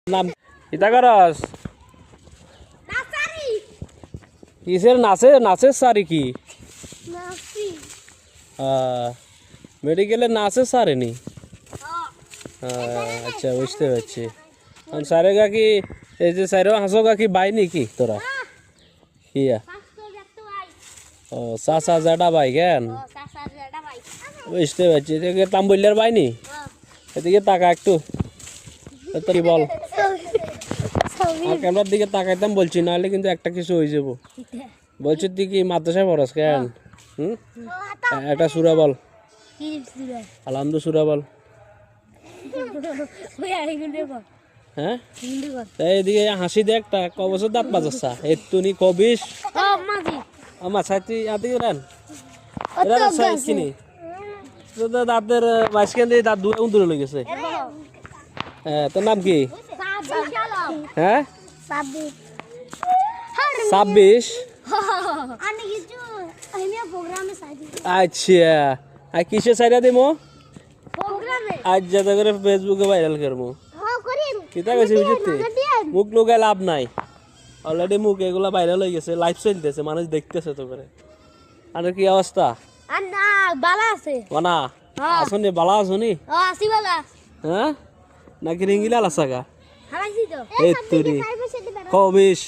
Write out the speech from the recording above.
নাম ইতা করস কিসের নাচের সারি কি মেডিকেলের নাচের সারে নি আচ্ছা বুঝতে পারছি সারে গা কি এই যে সাইরো হাসো গা কি বাই নি কি তোরা কিয়া ও চাচা জাডা বাই কেন বুঝতে পারছি এদিকে তাম্বুলিয়ার বাই নি এদিকে তাকা একটু কি বল ক্যামেরার দিকে তাকাইতাম বলছি নাহলে কিন্তু একটা কিছু হয়ে যাবো বলছি তুই কি মাদ্রাসায় পড়াস কেন একটা সুরা বল আলহামদু সুরা বল হ্যাঁ এইদিকে হাসি দেখ ক বছর দাঁত বাজাচ্ছা এতুনি কবিস আমার সাথে আতি রান কিনি দাঁতের মাঝখান দিয়ে দাঁত দূরে লেগে গেছে হ্যাঁ তোর নাম কি হ্যাঁ 26 আচ্ছা আর কিসে সাইরা দিমো আজ যাতে করে ফেসবুকে ভাইরাল করবো কিতা গেছে বুঝতে মুখ লোকায় লাভ নাই অলরেডি মুখ এগুলা ভাইরাল হয়ে গেছে লাইভ চলতেছে মানুষ দেখতেছে তো করে আর কি অবস্থা বালা আছে বানা আসনি বালা আসনি হ্যাঁ নাকি রিঙ্গিলা লাসাগা হারাইছি তো এই তুই কবিস